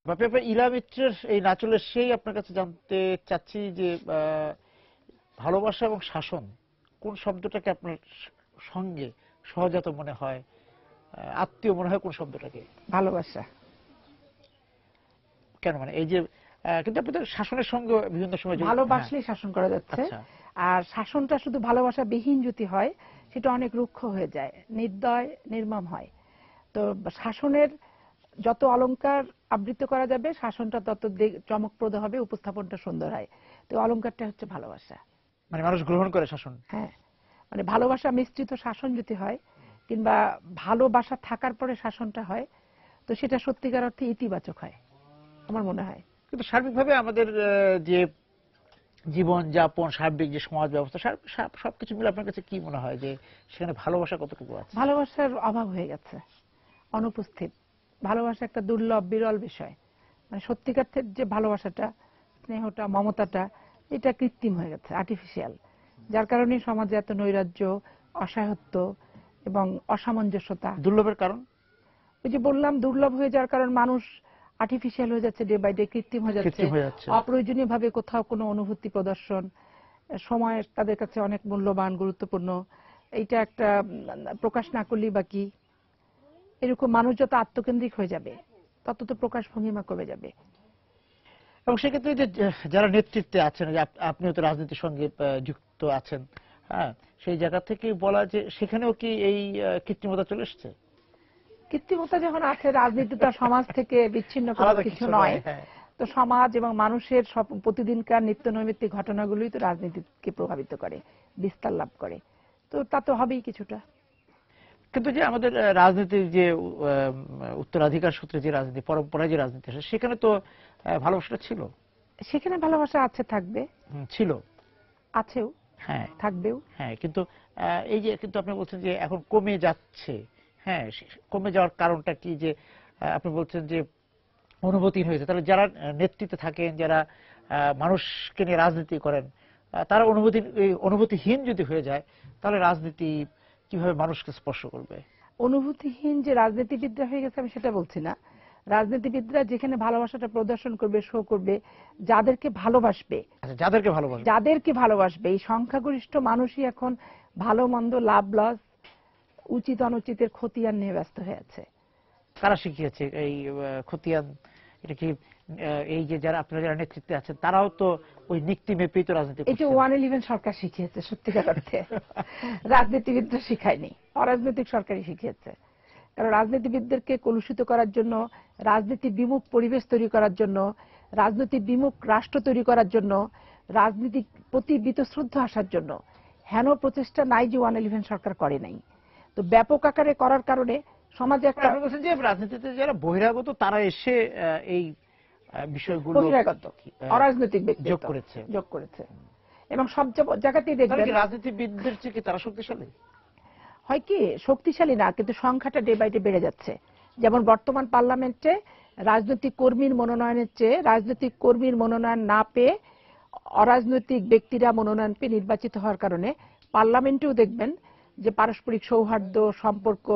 ব্যাপারে ইলা মিত্রের এই নাচলের সেই আপনার কাছে জানতে চাচ্ছি যে ভালোবাসা এবং শাসন কোন শব্দটাকে আপনার সঙ্গে সহজাত মনে হয়, আত্মীয় মনে হয় কোন শব্দটাকে? ভালোবাসা। কেন মানে এই যে কিন্তু আপনি তো শাসনের সঙ্গে বিভিন্ন সময় ভালোবাসলেই শাসন করা যাচ্ছে। আর শাসনটা শুধু ভালোবাসা বিহীন যদি হয় সেটা অনেক রুক্ষ হয়ে যায়, নির্দয় নির্মম হয়। তো শাসনের যত অলংকার আবৃত করা যাবে শাসনটা তত চমকপ্রদ হবে, উপস্থাপনটা সুন্দর হয়। তো অলংকারটা হচ্ছে ভালোবাসা, মানে মানুষ গ্রহণ করে শাসন। হ্যাঁ, মানে ভালোবাসা মিশ্রিত শাসন যদি হয় কিংবা ভালোবাসা থাকার পরে শাসনটা হয় তো সেটা সত্যিকার অর্থে ইতিবাচক হয় আমার মনে হয়। কিন্তু সার্বিকভাবে আমাদের যে জীবন যাপন, সার্বিক যে সমাজ ব্যবস্থা, সবকিছু মিলে আপনার কাছে কি মনে হয় যে সেখানে ভালোবাসা কতটুকু আছে? ভালোবাসার অভাব হয়ে গেছে, অনুপস্থিত। ভালোবাসা একটা দুর্লভ বিরল বিষয়। মানে সত্যিকার যে ভালোবাসাটা, স্নেহটা, মমতাটা, এটা কৃত্রিম হয়ে গেছে, আর্টিফিশিয়াল। যার কারণে সমাজে এত নৈরাজ্য, অসহায়ত্ব এবং অসামঞ্জস্যতা। দুর্লভের কারণ ওই যে বললাম, দুর্লভ হয়ে যাওয়ার কারণ মানুষ আর্টিফিশিয়াল হয়ে যাচ্ছে, ডে বাই ডে কৃত্রিম হয়ে যাচ্ছে। অপ্রয়োজনীয় ভাবে কোথাও কোনো অনুভূতি প্রদর্শন, সময় তাদের কাছে অনেক মূল্যবান, গুরুত্বপূর্ণ, এইটা একটা প্রকাশ না করলেই বা কি। এরকম মানুষ যত আত্মকেন্দ্রিক হয়ে যাবে তত তো প্রকাশ ভঙ্গিমা কমে যাবে। এবং সেক্ষেত্রে যে যারা নেতৃত্বে আছেন, আপনিও তো রাজনীতির সঙ্গে যুক্ত আছেন, হ্যাঁ, সেই জায়গা থেকে বলা যে সেখানেও কি এই কৃত্রিমতা চলে এসছে? কৃত্রিমতা যখন আছে, রাজনীতি তো সমাজ থেকে বিচ্ছিন্ন করার কিছু নয়। তো সমাজ এবং মানুষের সব প্রতিদিনকার নিত্য নৈমিত্তিক ঘটনাগুলোই তো রাজনীতিকে প্রভাবিত করে, বিস্তার লাভ করে। তো তা তো হবেই কিছুটা। কিন্তু যে আমাদের রাজনীতির যে উত্তরাধিকার সূত্রে যে রাজনীতি, পরম্পরায় যে রাজনীতি আসে, সেখানে তো ভালোবাসাটা ছিল। সেখানে ভালোবাসা আছে, থাকবে, ছিল, আছেও, হ্যাঁ, থাকবেও। হ্যাঁ, কিন্তু এই যে কিন্তু আপনি বলছেন যে এখন কমে যাচ্ছে, হ্যাঁ, কমে যাওয়ার কারণটা কি? যে আপনি বলছেন যে অনুভূতিহীন হয়েছে, তাহলে যারা নেতৃত্বে থাকেন, যারা মানুষকে নিয়ে রাজনীতি করেন, তারা অনুভূতিহীন যদি হয়ে যায় তাহলে রাজনীতি কিভাবে মানুষকে স্পর্শ করবে? অনুভূতিহীন যে রাজনীতিবিদরা হয়ে গেছে আমি সেটা বলছি না। রাজনীতিবিদরা যেখানে ভালোবাসাটা প্রদর্শন করবে, শো করবে, যাদেরকে ভালোবাসবে, যাদেরকে ভালোবাসবে, এই সংখ্যাগরিষ্ঠ মানুষই এখন ভালো মন্দ, লাভ লস, উচিত অনুচিতের খতিয়ান নিয়ে ব্যস্ত হয়ে আছে। কারা শিখিয়েছে এই খতিয়ান? এটা কি এই যে যারা আপনারা যারা নেতৃত্বে আছেন তারাও তো ওই নীতি মেপেই তো রাজনীতি করছে? এটা 111 সরকার শিখিয়েছে সত্যিকার অর্থে, রাজনীতিবিদরা শিখায়নি, অরাজনৈতিক সরকারই শিখিয়েছে। কারণ রাজনীতিবিদদেরকে কলুষিত করার জন্য, রাজনীতি বিমুখ পরিবেশ তৈরি করার জন্য, রাজনীতি বিমুখ রাষ্ট্র তৈরি করার জন্য, রাজনীতির প্রতি বীতশ্রদ্ধা আসার জন্য হেন প্রচেষ্টা নাই যে 111 সরকার করে নাই। তো ব্যাপক আকারে করার কারণে সমাজে একটা যে রাজনীতিতে যারা বহিরাগত তারা এসে এই বিষয়গুলো অরাজনৈতিক ব্যক্তি যোগ করেছে এবং সব জায়গাতেই দেখবেন রাজনীতিবিদদের চেয়ে তারা শক্তিশালী হয় কি, শক্তিশালী না, কিন্তু সংখ্যাটা ডে বাই ডে বেড়ে যাচ্ছে। যেমন বর্তমান পার্লামেন্টে রাজনৈতিক কর্মীর মনোনয়নের চেয়ে রাজনৈতিক কর্মীর মনোনয়ন না পেয়ে অরাজনৈতিক ব্যক্তিরা মনোনয়ন পেয়ে নির্বাচিত হওয়ার কারণে পার্লামেন্টেও দেখবেন যে পারস্পরিক সৌহার্দ্য, সম্পর্ক,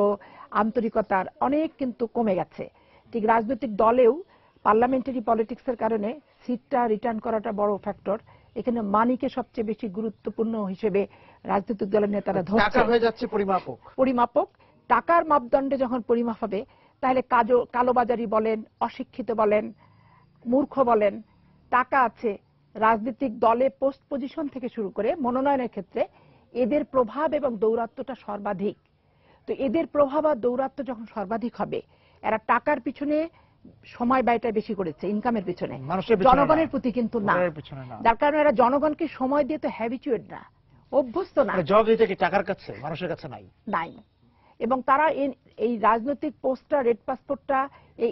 আন্তরিকতার অনেক কিন্তু কমে গেছে। ঠিক রাজনৈতিক দলেও পার্লামেন্টারি পলিটিক্সের কারণে সিটটা রিটার্ন করাটা বড় ফ্যাক্টর। এখানে মানিকে সবচেয়ে বেশি গুরুত্বপূর্ণ হিসেবে রাজনৈতিক দলের নেতারা ধরছে। পরিমাপক টাকার মাপদণ্ডে যখন পরিমাপ হবে তাহলে কালোবাজারি বলেন, অশিক্ষিত বলেন, মূর্খ বলেন, টাকা আছে রাজনৈতিক দলে পোস্ট পজিশন থেকে শুরু করে মনোনয়নের ক্ষেত্রে এদের প্রভাব এবং দৌরাত্ম্যটা সর্বাধিক। তো এদের প্রভাব আর দৌরাত্ম্য যখন সর্বাধিক হবে, এরা টাকার পিছনে সময় ব্যয়টা বেশি করেছে, ইনকামের পিছনে, জনগণের প্রতি কিন্তু না। যার কারণে এরা জনগণকে সময় দিয়ে তো হ্যাবিচুয়েট না, অভ্যস্ত না, টাকার কাছে মানুষের কাছে নাই। এবং তারা এই রাজনৈতিক পোস্টটা, রেড পাসপোর্টটা, এই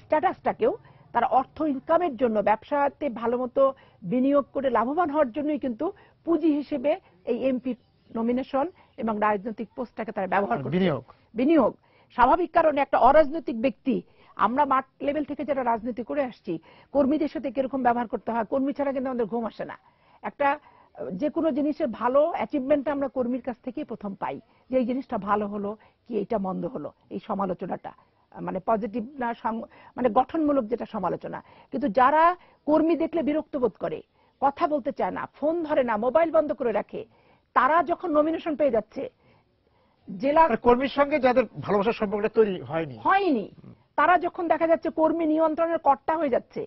স্ট্যাটাসটাকেও তারা অর্থ ইনকামের জন্য, ব্যবসাতে ভালো মতো বিনিয়োগ করে লাভবান হওয়ার জন্যই কিন্তু পুঁজি হিসেবে এই এমপি নমিনেশন এবং রাজনৈতিক পোস্টটাকে তারা ব্যবহার করছে। বিনিয়োগ স্বাভাবিক কারণে একটা অরাজনৈতিক ব্যক্তি, আমরা মাঠ লেভেল থেকে যারা রাজনীতি করে আসছি, কর্মীদের সাথে কিরকম ব্যবহার করতে হয়, কর্মী ছাড়া কিন্তু আমাদের ঘুম আসে না। একটা যে কোনো জিনিসের ভালো অ্যাচিভমেন্টটা আমরা কর্মীর কাছ থেকেই প্রথম পাই, যে এই জিনিসটা ভালো হলো কি এইটা মন্দ হলো, এই সমালোচনাটা মানে পজিটিভ না, মানে গঠনমূলক যেটা সমালোচনা। কিন্তু যারা কর্মী দেখলে বিরক্ত বোধ করে, কথা বলতে চায় না, ফোন ধরে না, মোবাইল বন্ধ করে রাখে, তারা যখন নমিনেশন পেয়ে যাচ্ছে, জেলা কর্মীর সঙ্গে যাদের ভালোবাসার সম্পর্কটা তৈরি হয়নি, তারা যখন দেখা যাচ্ছে কর্মী নিয়ন্ত্রণের কর্তা হয়ে যাচ্ছে,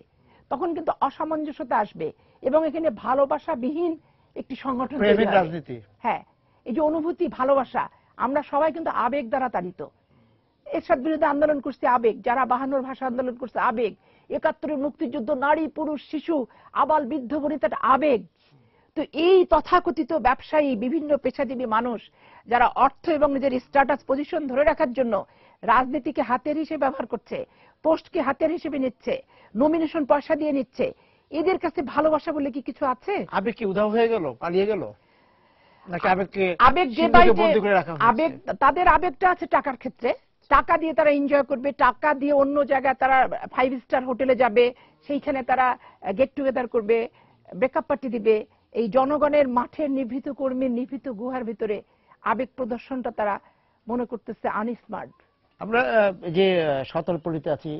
তখন কিন্তু অসামঞ্জস্যতা আসবে এবং এখানে ভালোবাসাবিহীন একটি সংগঠন তৈরি হবে। রাজনীতি, হ্যাঁ, এই যে অনুভূতি, ভালোবাসা, আমরা সবাই কিন্তু আবেগ দ্বারা তাড়িত। এরশাদ বিরুদ্ধে আন্দোলন করছে আবেগ, যারা 52 ভাষা আন্দোলন করছে আবেগ, 71 মুক্তিযুদ্ধ, নারী পুরুষ শিশু আবাল বৃদ্ধ বনিতার আবেগ। তো এই তথাকথিত ব্যবসায়ী, বিভিন্ন পেশাজীবী মানুষ যারা অর্থ এবং নিজের স্ট্যাটাস পজিশন ধরে রাখার জন্য রাজনীতিকে হাতের হিসেবে ব্যবহার করছে, পোস্টকে হাতের হিসেবে নিচ্ছে, নমিনেশন পয়সা দিয়ে নিচ্ছে, এদের কাছে ভালোবাসা বলে কি কিছু আছে? আবেগ কি উধাও হয়ে গেল, পালিয়ে গেল, নাকি আবেগ যে বন্ধ করে রাখা হয়েছে? আবেগ, তাদের আবেগটা আছে টাকার ক্ষেত্রে, টাকা দিয়ে তারা এনজয় করবে, টাকা দিয়ে অন্য জায়গায় তারা 5 স্টার হোটেলে যাবে, সেইখানে তারা গেট টুগেদার করবে, ব্রেকআপ পার্টি দিবে। এই জনগণের মাঠের নিভৃত কর্মীর নিভৃত গুহার ভিতরে আবেগ প্রদর্শনটা তারা মনে করতেছে আনস্মার্ট। আমরা যে সতলপল্লীতে আছি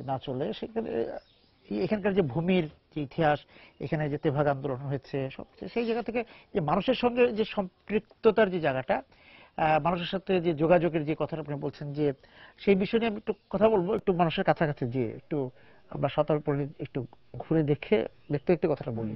নাচলে, সেখানে এখানকার যে ভূমির যে ইতিহাস, এখানে যে তেভাগ আন্দোলন হয়েছে, সেই জায়গা থেকে যে মানুষের সঙ্গে যে সম্পৃক্ততার যে জায়গাটা, মানুষের সাথে যে যোগাযোগের যে কথাটা আপনি বলছেন, যে সেই বিষয় নিয়ে আমি একটু কথা বলবো, একটু মানুষের কাছাকাছি যে একটু আমরা সতলপল্লী একটু ঘুরে দেখতে একটু কথাটা বলি।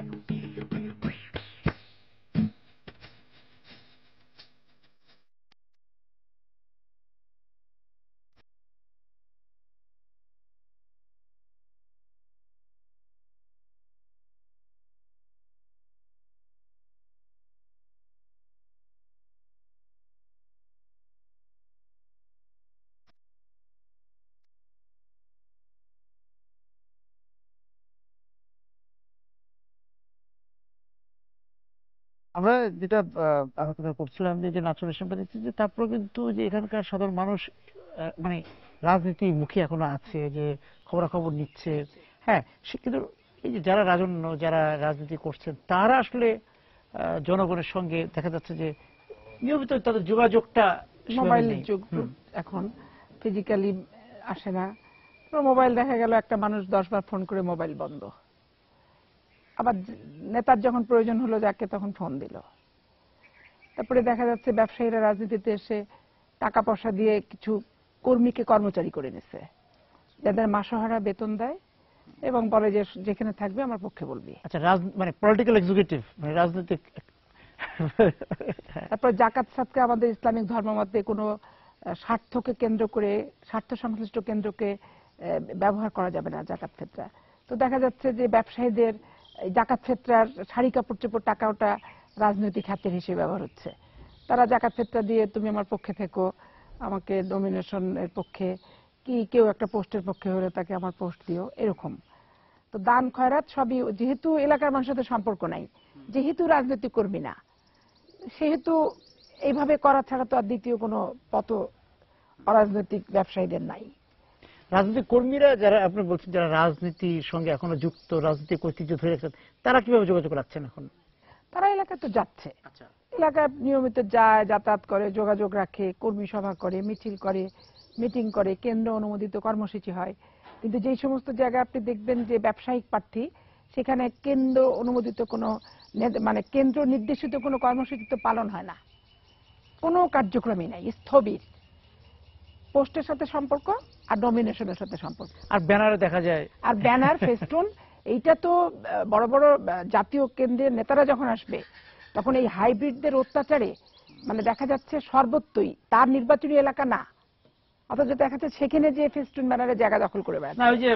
আমরা যেটা আলোচনা করছিলাম যে নাচনের সম্পর্কে, যে তারপরে কিন্তু যে এখানকার সাধারণ মানুষ মানে রাজনীতি মুখী এখনো আছে, যে খবরাখবর নিচ্ছে। হ্যাঁ, কিন্তু এই যে যারা যারা রাজনীতি করছেন, তারা আসলে জনগণের সঙ্গে দেখা যাচ্ছে যে নিয়মিত তাদের যোগাযোগটা মোবাইল যুগ, এখন ফিজিক্যালি আসে না। মোবাইল দেখা গেল একটা মানুষ 10 বার ফোন করে মোবাইল বন্ধ, আবার নেতার যখন প্রয়োজন হলো যাকে তখন ফোন দিল। তারপরে দেখা যাচ্ছে ব্যবসায়ীরা রাজনীতিতে এসে টাকা পয়সা দিয়ে কিছু কর্মীকে কর্মচারী করে নিছে, যাদের মাসহারা বেতন দেয় এবং বলে যে যেখানে থাকবে আমার পক্ষে বলবি। আচ্ছা, মানে পলিটিক্যাল এক্সিকিউটিভ, মানে রাজনৈতিক। তারপর জাকাত সাদকা আমাদের ইসলামিক ধর্মমতে কোনো স্বার্থকে কেন্দ্র করে, স্বার্থ সংশ্লিষ্ট কেন্দ্রকে ব্যবহার করা যাবে না জাকাত ফেতরা। তো দেখা যাচ্ছে যে ব্যবসায়ীদের জাকাত ফেতরার শাড়ি কাপড় চোপড় টাকা ওটা রাজনৈতিক হাতের হিসেবে ব্যবহার হচ্ছে। তারা জাকাত ফেতরা দিয়ে তুমি আমার পক্ষে থেকো, আমাকে নমিনেশনের পক্ষে, কি কেউ একটা পোস্টের পক্ষে হলে তাকে আমার পোস্ট দিও, এরকম। তো দান খয়রাত সবই, যেহেতু এলাকার মানুষের সাথে সম্পর্ক নাই, যেহেতু রাজনৈতিক কর্মী না, সেহেতু এইভাবে করা ছাড়া তো আর দ্বিতীয় কোনো পথ অরাজনৈতিক ব্যবসায়ীদের নাই। রাজনৈতিক কর্মীরা যারা আপনি বলছেন, যারা রাজনীতির সঙ্গে এখনো যুক্ত, রাজনৈতিক ঐতিহ্য ধরে রাখছেন, তারা কিভাবে যোগাযোগ রাখছেন এখন? তারা এলাকায় তো যাচ্ছে, এলাকায় নিয়মিত যায়, যাতায়াত করে, যোগাযোগ রাখে, কর্মী সভা করে, মিছিল করে, মিটিং করে, কেন্দ্র অনুমোদিত কর্মসূচি হয়। কিন্তু যেই সমস্ত জায়গায় আপনি দেখবেন যে ব্যবসায়িক প্রার্থী, সেখানে কেন্দ্র অনুমোদিত কোনো, মানে কেন্দ্র নির্দেশিত কোনো কর্মসূচি তো পালন হয় না, কোনো কার্যক্রমই নাই, স্থবির। পোস্টের সাথে সম্পর্ক আর নমিনেশনের সাথে সম্পর্ক, আর ব্যানারে দেখা যায়, আর ব্যানার ফেস্টুন। এইটা তো বড় বড় জাতীয় কেন্দ্রের নেতারা যখন আসবে, তখন এই হাইব্রিডদের অত্যাচারে মানে দেখা যাচ্ছে সর্বত্রই তার নির্বাচনী এলাকা না, অথচ দেখা যাচ্ছে সেখানে যে ফেস্টুন ব্যানারে জায়গা দখল করে বেড়াচ্ছে। না, ওই যে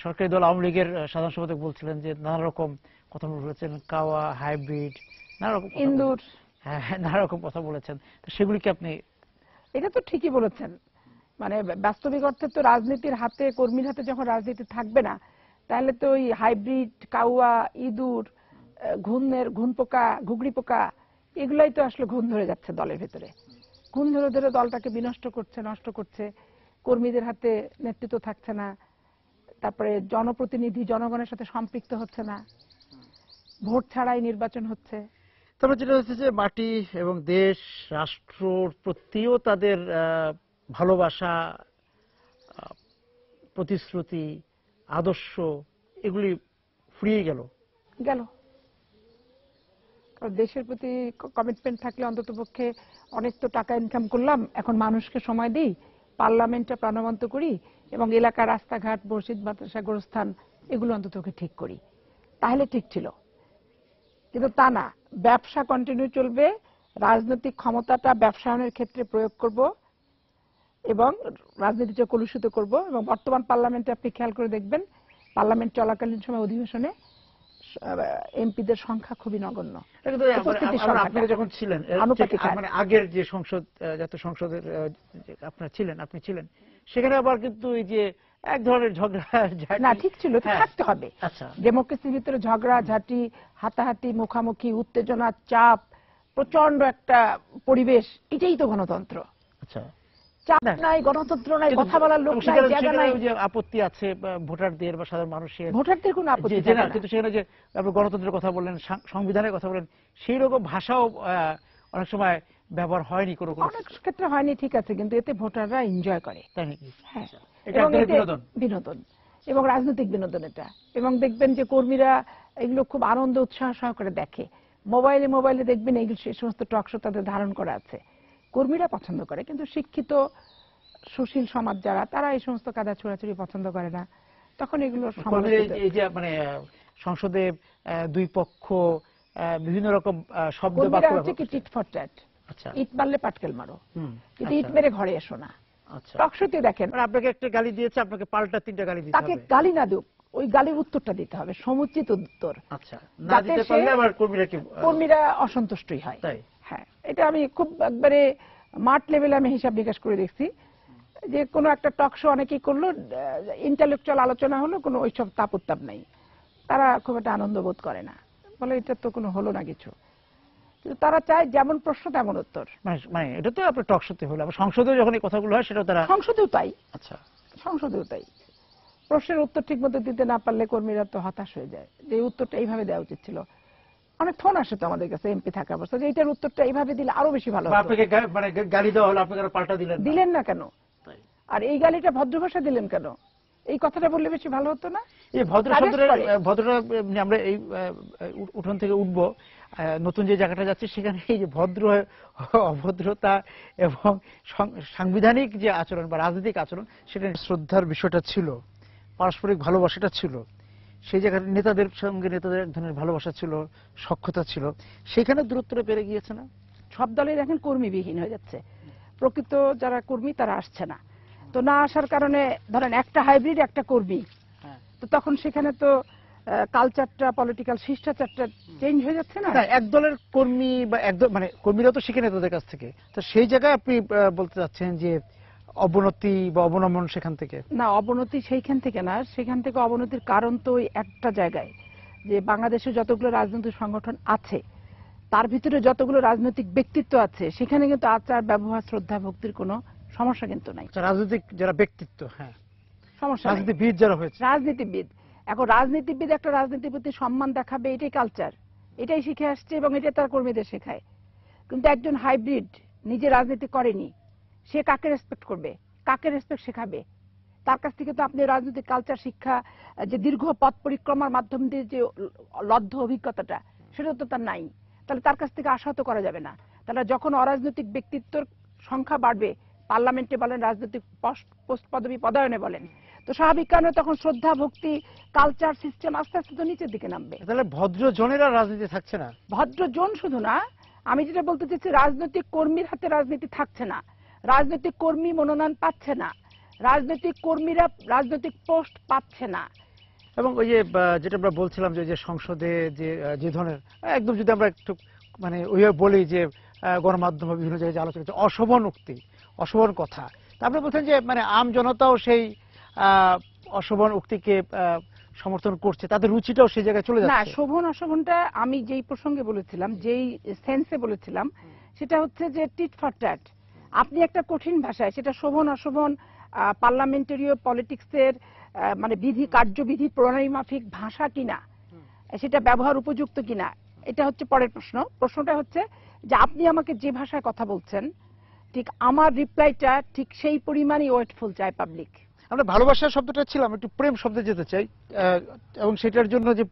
সরকারি দল আওয়ামী লীগের সাধারণ সম্পাদক বলছিলেন যে নানা রকম কথা বলেছেন, কাওয়া, হাইব্রিড, নানা রকম ইন্দুর, হ্যাঁ, নানা রকম কথা বলেছেন। তো সেগুলি কি আপনি? এটা তো ঠিকই বলেছেন। মানে বাস্তবিক অর্থে তো রাজনীতির হাতে, কর্মীর হাতে যখন রাজনীতি থাকবে না, তাহলে তো ওই হাইব্রিড, কাউয়া, ইঁদুর, ঘুন পোকা, ঘুগড়ি পোকা, এগুলাই তো আসলে ঘুণ ধরে যাচ্ছে দলের ভেতরে। ঘুণ ধরে ধরে দলটাকে বিনষ্ট করছে, নষ্ট করছে। কর্মীদের হাতে নেতৃত্ব থাকছে না, তারপরে জনপ্রতিনিধি জনগণের সাথে সম্পৃক্ত হচ্ছে না, ভোট ছাড়াই নির্বাচন হচ্ছে। তারপর যেটা হচ্ছে যে মাটি এবং দেশ রাষ্ট্রর প্রতিও তাদের ভালোবাসা প্রতিশ্রুতি, আদর্শ এগুলি ফুরিয়ে গেল। গেল। কারণ দেশের প্রতি কমিটমেন্ট থাকলে অন্ততপক্ষে অনেক তো টাকা ইনকাম করলাম, এখন মানুষকে সময় দিই, পার্লামেন্টটা প্রাণবন্ত করি এবং এলাকার রাস্তাঘাট, মসজিদ, মাদ্রাসা, গোরস্থান এগুলো অন্ততপক্ষে ঠিক করি, তাহলে ঠিক ছিল। কিন্তু তা না, ব্যবসা কন্টিনিউ চলবে, রাজনৈতিক ক্ষমতাটা ব্যবসায়নের ক্ষেত্রে প্রয়োগ করব এবং রাজনীতিটা কলুষিত করব। এবং বর্তমান পার্লামেন্টে আপনি খেয়াল করে দেখবেন, পার্লামেন্ট চলাকালীন সময় অধিবেশনে এমপিদের সংখ্যা খুবই নগণ্য। আপনারা যখন ছিলেন, মানে আগের যে সংসদ, জাতীয় সংসদের আপনি ছিলেন, সেখানে আবার কিন্তু এই যে এক ধরনের ঝগড়া না, ঠিক ছিল, থাকতে হবে। আচ্ছা, ডেমোক্রেসির ভিতরে ঝগড়া ঝাঁটি, হাতাহাতি, মুখামুখি, উত্তেজনা, চাপ, প্রচন্ড একটা পরিবেশ, এটাই তো গণতন্ত্র। আচ্ছা, চাপ নাই, গণতন্ত্র নাই, কথা বলার লোক নাই, জায়গা নাই। যে আপত্তি আছে ভোটারদের বা সাধারণ মানুষের, ভোটারদের কোনো আপত্তি না, কিন্তু সেখানে যে আপনি গণতন্ত্রের কথা বললেন, সংবিধানের কথা বলেন, সেই রকম ভাষাও অনেক সময় ব্যবহার হয়নি, কোনো অনেক ক্ষেত্রে হয়নি, ঠিক আছে, কিন্তু এতে ভোটাররা এনজয় করে। তাই নাকি? হ্যাঁ, বিনোদন এবং রাজনৈতিক বিনোদন এটা। এবং দেখবেন যে কর্মীরা এগুলো খুব আনন্দ উৎসাহ সহকারে দেখে। মোবাইলে দেখবেন এইগুলো, সেই সমস্ত টক শো তাদের ধারণ করা আছে, কর্মীরা পছন্দ করে। কিন্তু শিক্ষিত সুশীল সমাজ যারা, তারা এই সমস্ত কাদা ছোড়াছুড়ি পছন্দ করে না, তখন এগুলো এই যে মানে সংসদে দুই পক্ষ বিভিন্ন রকম শব্দ হচ্ছে কি টিট ফর ট্যাট। আচ্ছা, ইট মারলে পাটকেল মারো, কিন্তু ইট মেরে ঘরে এসো না। আচ্ছা, টক শোতে দেখেন, আপনাকে একটা গালি দিয়েছে, আপনাকে পাল্টা 3টা গালি দিতে হবে। তাকে গালি না দিক, ওই গালির উত্তরটা দিতে হবে, সমুচিত উত্তর। আচ্ছা, না দিতে পারলে আবার কর্মীরা অসন্তুষ্টই হয়। তাই? হ্যাঁ, এটা আমি খুব একবারে মাঠ লেভেলে আমি হিসাব নিকাশ করে দেখছি, যে কোনো একটা টক শো অনেকেই করলো, ইন্টালেকচুয়াল আলোচনা হলো, কোনো ওইসব তাপ উত্তাপ নেই, তারা খুব একটা আনন্দ বোধ করে না, বলে এটা তো কোনো হলো না কিছু। কিন্তু তারা চায় যেমন প্রশ্ন তেমন উত্তর। মানে এটা তো আপনার টক শোতে হলো, সংসদে যখন এই কথাগুলো হয় সেটাও তারা, সংসদেও তাই। আচ্ছা, সংসদেও তাই। প্রশ্নের উত্তর ঠিক মতো দিতে না পারলে কর্মীরা তো হতাশ হয়ে যায়, যে উত্তরটা এইভাবে দেওয়া উচিত ছিল। অনেক ফোন আসে তো আমাদের কাছে এমপি থাকা অবস্থা, যে এটার উত্তরটা এইভাবে দিলে আরো বেশি ভালো হতো। আপনাকে মানে গালি দেওয়া হলো, আপনাকে পাল্টা দিলেন না কেন? আর এই গালিটা ভদ্র ভাষা দিলেন কেন? এই কথাটা বললে বেশি ভালো হতো না? এই ভদ্রটা আমরা এই উঠোন থেকে উঠবো, নতুন যে জায়গাটা যাচ্ছে সেখানে এই যে ভদ্র অভদ্রতা এবং সাংবিধানিক যে আচরণ বা রাজনৈতিক আচরণ, সেটা শ্রদ্ধার বিষয়টা ছিল, পারস্পরিক ভালোবাসাটা ছিল, সেই জায়গায় নেতাদের সঙ্গে নেতাদের এক ধরনের ভালোবাসা ছিল, সখ্যতা ছিল, সেখানে দূরত্বটা বেড়ে গিয়েছে না? সব দলে দেখেন কর্মীবিহীন হয়ে যাচ্ছে, প্রকৃত যারা কর্মী তারা আসছে না। তো না আসার কারণে ধরেন একটা হাইব্রিড একটা কর্মী, তো তখন সেখানে তো কালচারটা, পলিটিক্যাল শিষ্টাচারটা চেঞ্জ হয়ে যাচ্ছে না। এক দলের কর্মী বা একদল, মানে কর্মীরা তো শিখে নেতাদের কাছ থেকে, তো সেই জায়গায় আপনি বলতে চাচ্ছেন যে অবনতি বা অবনমন সেখান থেকে? না, অবনতি সেইখান থেকে না, সেখান থেকে অবনতির কারণ তো ওই একটা জায়গায়, যে বাংলাদেশে যতগুলো রাজনৈতিক সংগঠন আছে তার ভিতরে যতগুলো রাজনৈতিক ব্যক্তিত্ব আছে, সেখানে কিন্তু আচার ব্যবহার, শ্রদ্ধা, ভক্তির কোনো সমস্যা কিন্তু নাই। রাজনৈতিক যারা ব্যক্তিত্ব, হ্যাঁ, সমস্যা, রাজনীতিবিদ যারা হয়েছে, রাজনীতিবিদ, এখন রাজনীতিবিদ একটা রাজনীতির প্রতি সম্মান দেখাবে, এটাই কালচার, এটাই শিখে আসছে এবং এটা তার কর্মীদের শেখায়। কিন্তু একজন হাইব্রিড নিজে রাজনীতি করেনি, সে কাকে রেসপেক্ট করবে, কাকে রেসপেক্ট শেখাবে? তার কাছ থেকে তো আপনি রাজনৈতিক কালচার শিক্ষা, যে দীর্ঘ পথ পরিক্রমার মাধ্যম দিয়ে যে লব্ধ অভিজ্ঞতাটা, সেটা তো তার নাই। তাহলে তার কাছ থেকে আশা তো করা যাবে না। তাহলে যখন অরাজনৈতিক ব্যক্তিত্বর সংখ্যা বাড়বে, পার্লামেন্টে বলেন, রাজনৈতিক পোস্ট পদবি পদায়নে বলেন, তো স্বাভাবিক কারণে তখন শ্রদ্ধা, ভক্তি, কালচার, সিস্টেম আস্তে আস্তে তো নিচের দিকে নামবে। তাহলে ভদ্র জনেরা রাজনীতি থাকছে না? ভদ্র জন শুধু না, আমি যেটা বলতে চাচ্ছি, রাজনৈতিক কর্মীর হাতে রাজনীতি থাকছে না, রাজনৈতিক কর্মী মনোনয়ন পাচ্ছে না, রাজনৈতিক কর্মীরা রাজনৈতিক পোস্ট পাচ্ছে না। এবং ওই যে যেটা আমরা বলছিলাম যে সংসদে যে ধরনের একদম, যদি আমরা একটু মানে ওইভাবে বলি যে গণমাধ্যমে বিভিন্ন জায়গায় আলোচনা হচ্ছে অশোভন উক্তি, অশোভন কথা, তারপরে বলছেন যে মানে আম জনতাও সেই অশোভন উক্তিকে সমর্থন করছে, তাদের রুচিটাও সেই জায়গায় চলে যাচ্ছে। না, শোভন অশোভনটা আমি যেই প্রসঙ্গে বলেছিলাম, যেই সেন্সে বলেছিলাম, সেটা হচ্ছে যে টিট ফর ট্যাট। আপনি একটা কঠিন ভাষায় সেটা শোভন অশোভন, পার্লামেন্টারিও পলিটিক্সের মানে বিধি, কার্যবিধি, প্রণালী মাফিক ভাষা কিনা, সেটা ব্যবহার উপযুক্ত কিনা, এটা হচ্ছে পরের প্রশ্ন। প্রশ্নটা হচ্ছে যে আপনি আমাকে যে ভাষায় কথা বলছেন, ঠিক আমার রিপ্লাইটা ঠিক সেই পরিমাণই ওয়েটফুল চায় পাবলিক। আমরা ভালোবাসা শব্দটা ছিলাম একটু প্রেম শব্দে যেতে চাই, এবং সেটার জন্য যে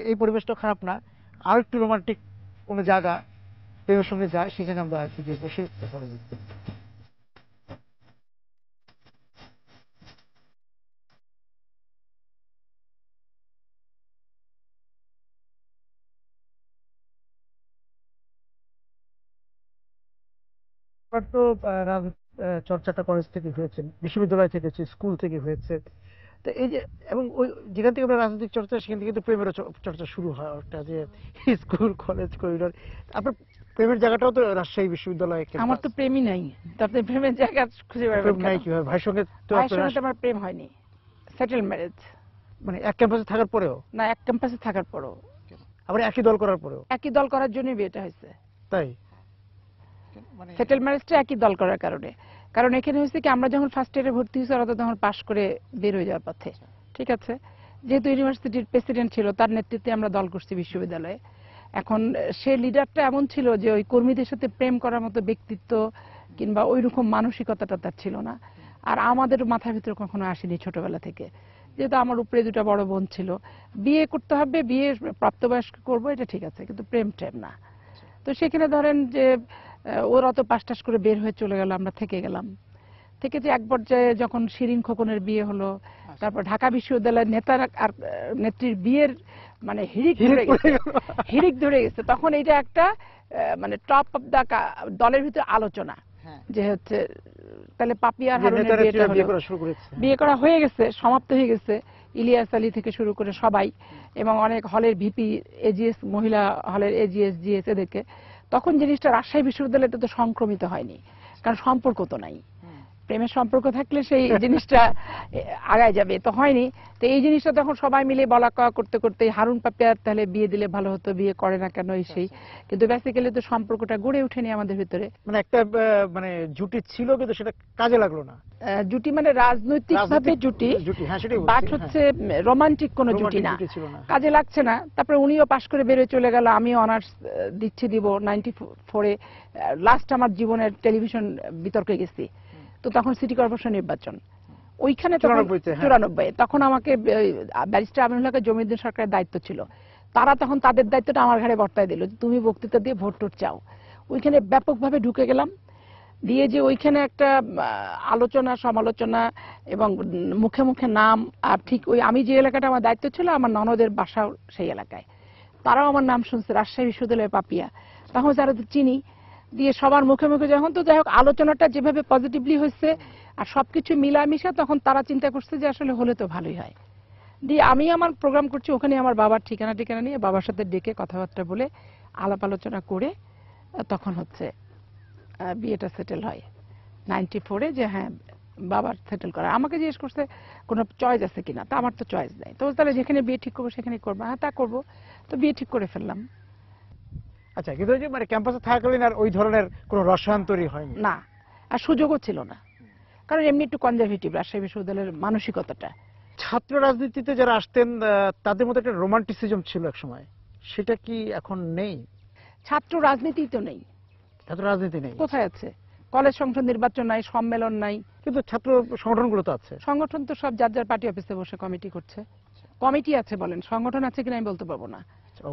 এই পরিবেশটা খারাপ না, আর একটু রোমান্টিক কোনো জায়গা প্রেমের সঙ্গে যায়, সেখানে আমরা একটু যে বসে কথা বলি। আপনার তো চর্চাটা কলেজ থেকে হয়েছে, বিশ্ববিদ্যালয় থেকে হয়েছে, স্কুল থেকে হয়েছে। তো এই যে, এবং ওই যেখান থেকে আমরা রাজনৈতিক চর্চা, সেখান থেকে কিন্তু প্রেমের চর্চা শুরু হয় ওটা, যে স্কুল কলেজ করিডোর। আপনার প্রেমের জায়গাটাও তো রাজশাহী বিশ্ববিদ্যালয়। আমার তো প্রেমই নাই, তাতে প্রেমের জায়গা খুঁজে পাবেন প্রেম কেন? নাই কিভাবে? ভাইয়ের সঙ্গে তো ভাইয়ের সঙ্গে তো আমার প্রেম হয়নি, সেটেল ম্যারেজ। মানে এক ক্যাম্পাসে থাকার পরেও? না, এক ক্যাম্পাসে থাকার পরও। আবার একই দল করার পরেও? একই দল করার জন্যই বিয়েটা হয়েছে। তাই? সেটেল ম্যারেজটা একই দল করার কারণে। কারণ এখানে হয়েছে কি, আমরা যখন ফার্স্ট ইয়ারে ভর্তি হয়েছি, ওরা তো তখন পাশ করে বের হয়ে যাওয়ার পথে। ঠিক আছে, যেহেতু ইউনিভার্সিটির প্রেসিডেন্ট ছিল, তার নেতৃত্বে আমরা দল করছি বিশ্ববিদ্যালয়ে। এখন সে লিডারটা এমন ছিল যে ওই কর্মীদের সাথে প্রেম করার মতো ব্যক্তিত্ব কিংবা ওই রকম মানসিকতাটা তার ছিল না। আর আমাদের মাথার ভিতরে কখনো আসেনি ছোটবেলা থেকে, যেহেতু আমার উপরে দুটো বড় বোন ছিল, বিয়ে করতে হবে, বিয়ে প্রাপ্তবয়স্ক করবো, এটা ঠিক আছে, কিন্তু প্রেম ট্রেম না। তো সেখানে ধরেন যে ওরা তো পাশ টাশ করে বের হয়ে চলে গেল, আমরা থেকে গেলাম। থেকে যে এক পর্যায়ে যখন শিরিন খোকনের বিয়ে হলো, তারপর ঢাকা বিশ্ববিদ্যালয়ের নেতার আর নেত্রীর বিয়ের মানে হিড়িক ধরে গেছে, তখন এটা একটা মানে টপ অফ দা দলের ভিতরে আলোচনা, যে হচ্ছে তাহলে পাপিয়া আর হারুনের বিয়েটা হলো, বিয়ে করা হয়ে গেছে, সমাপ্ত হয়ে গেছে, ইলিয়াস আলী থেকে শুরু করে সবাই, এবং অনেক হলের ভিপি, এজিএস, মহিলা হলের এজিএস, জিএস, এদেরকে। তখন জিনিসটা রাজশাহী বিশ্ববিদ্যালয়টা তো সংক্রমিত হয়নি, কারণ সম্পর্ক তো নাই। প্রেমের সম্পর্ক থাকলে সেই জিনিসটা আগায় যাবে, তো হয়নি। তো এই জিনিসটা তখন সবাই মিলে বলা কওয়া করতে করতে, হারুন পাপিয়ার তাহলে বিয়ে দিলে ভালো হতো, বিয়ে করে না কেন, এই সেই। কিন্তু বেসিক্যালি তো সম্পর্কটা গড়ে ওঠেনি আমাদের ভিতরে। মানে একটা মানে জুটি ছিল, কিন্তু সেটা কাজে লাগলো না। জুটি মানে রাজনৈতিক ভাবে জুটি, বাট হচ্ছে রোমান্টিক কোন জুটি না, কাজে লাগছে না। তারপরে উনিও পাশ করে বেরোয় চলে গেল, আমিও অনার্স দিচ্ছি, দিব 94-এ লাস্ট আমার জীবনের টেলিভিশন বিতর্কে গেছি। তো তখন সিটি কর্পোরেশন নির্বাচন, ওইখানে 94, তখন আমাকে ব্যারিস্টার আমিনুল হকের জমিউদ্দিন সরকারের দায়িত্ব ছিল। তারা তখন তাদের দায়িত্বটা আমার ঘাড়ে বর্তায় দিল, তুমি বক্তৃতা দিয়ে ভোট টোট চাও। ওইখানে ব্যাপকভাবে ঢুকে গেলাম, দিয়ে যে ওইখানে একটা আলোচনা সমালোচনা এবং মুখে মুখে নাম। আর ঠিক ওই আমি যে এলাকাটা আমার দায়িত্ব ছিল, আমার ননদের বাসাও সেই এলাকায়, তারাও আমার নাম শুনছে, রাজশাহী বিশ্ববিদ্যালয়ের পাপিয়া, তখন যারা তো চিনি, দিয়ে সবার মুখে মুখে যখন, তো যাই হোক আলোচনাটা যেভাবে পজিটিভলি হয়েছে আর সবকিছু মিলামিশা, তখন তারা চিন্তা করছে যে আসলে হলে তো ভালোই হয়। দিয়ে আমি আমার প্রোগ্রাম করছি ওখানে, আমার বাবার ঠিকানা নিয়ে বাবার সাথে ডেকে কথাবার্তা বলে আলাপ আলোচনা করে তখন হচ্ছে বিয়েটা সেটেল হয় 94-এ, যে হ্যাঁ বাবার সেটেল করা। আমাকে জিজ্ঞেস করছে কোনো চয়েস আছে কিনা, তা আমার তো চয়েস নেই। তো তাহলে যেখানে বিয়ে ঠিক করবো সেখানে করবো। হ্যাঁ, তা করবো। তো বিয়ে ঠিক করে ফেললাম। আচ্ছা, কিন্তু ওই যে মানে ক্যাম্পাসে থাকাকালীন আর ওই ধরনের কোনো রসায়ন তৈরি হয়নি? না, আর সুযোগও ছিল না, কারণ এমনি একটু কনজারভেটিভ রাজশাহী বিশ্ববিদ্যালয়ের মানসিকতাটা। ছাত্র রাজনীতিতে যারা আসতেন তাদের মধ্যে একটা রোমান্টিসিজম ছিল এক সময়, সেটা কি এখন নেই? ছাত্র রাজনীতি তো নেই। ছাত্র রাজনীতি নেই? কোথায় আছে? কলেজ সংসদ নির্বাচন নাই, সম্মেলন নাই। কিন্তু ছাত্র সংগঠনগুলো তো আছে। সংগঠন তো সব যার যার পার্টি অফিসে বসে কমিটি করছে। কমিটি আছে বলেন, সংগঠন আছে কিনা আমি বলতে পারবো না।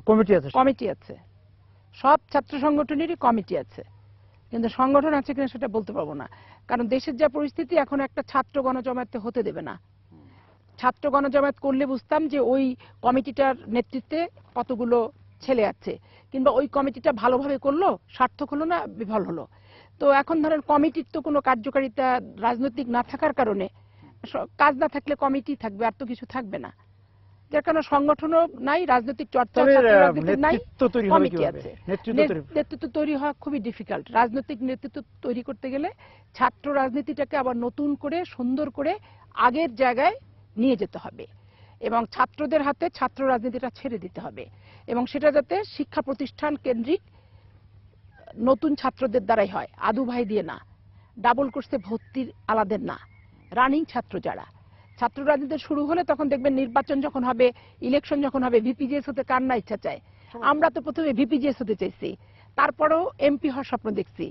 কমিটি আছে? কমিটি আছে, সব ছাত্র সংগঠনেরই কমিটি আছে, কিন্তু সংগঠন আছে কিনা সেটা বলতে পারবো না। কারণ দেশের যা পরিস্থিতি, এখন একটা ছাত্র গণজমায়েত হতে দেবে না। ছাত্র গণজমায়েত করলে বুঝতাম যে ওই কমিটিটার নেতৃত্বে কতগুলো ছেলে আছে, কিংবা ওই কমিটিটা ভালোভাবে করলো, সার্থক হলো না, বিফল হলো। তো এখন ধরেন কমিটির তো কোনো কার্যকারিতা রাজনৈতিক না থাকার কারণে, কাজ না থাকলে কমিটি থাকবে, আর তো কিছু থাকবে না। যার কারণে সংগঠনও নাই, রাজনৈতিক চর্চা নাই, কমিটি আছে। নেতৃত্ব তৈরি হওয়া খুবই ডিফিকাল্ট। রাজনৈতিক নেতৃত্ব তৈরি করতে গেলে ছাত্র রাজনীতিটাকে আবার নতুন করে সুন্দর করে আগের জায়গায় নিয়ে যেতে হবে, এবং ছাত্রদের হাতে ছাত্র রাজনীতিটা ছেড়ে দিতে হবে, এবং সেটা যাতে শিক্ষা প্রতিষ্ঠান কেন্দ্রিক নতুন ছাত্রদের দ্বারাই হয়, আদু ভাই দিয়ে না, ডাবল কোর্সে ভর্তির আলাদের না, রানিং ছাত্র যারা। ছাত্র রাজনীতি শুরু হলে তখন দেখবেন নির্বাচন যখন হবে, ইলেকশন যখন হবে, ভিপিজিএস হতে কার না ইচ্ছা চায়? আমরা তো প্রথমে ভিপিজিএস হতে চাইছি, তারপরেও এমপি হওয়ার স্বপ্ন দেখছি,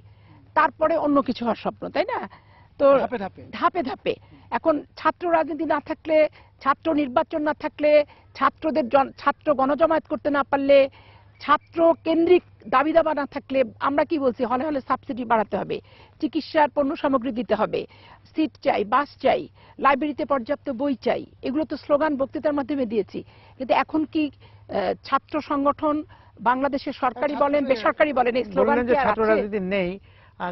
তারপরে অন্য কিছু হওয়ার স্বপ্ন, তাই না? তো ধাপে ধাপে ধাপে ধাপে এখন ছাত্র রাজনীতি না থাকলে, ছাত্র নির্বাচন না থাকলে, ছাত্র গণজমায়েত করতে না পারলে, ছাত্র কেন্দ্রিক দাবি দাবা না থাকলে, আমরা কি বলছি, হলে হলে সাবসিডি বাড়াতে হবে, চিকিৎসার পণ্য সামগ্রী দিতে হবে, সিট চাই, বাস চাই, লাইব্রেরিতে পর্যাপ্ত বই চাই, এগুলো তো স্লোগান বক্তৃতার মাধ্যমে দিয়েছি। কিন্তু এখন কি ছাত্র সংগঠন বাংলাদেশের সরকারি বলেন বেসরকারি বলেন এই স্লোগান বললেন কি যে আর ছাত্র আছে? রাজনীতি নেই,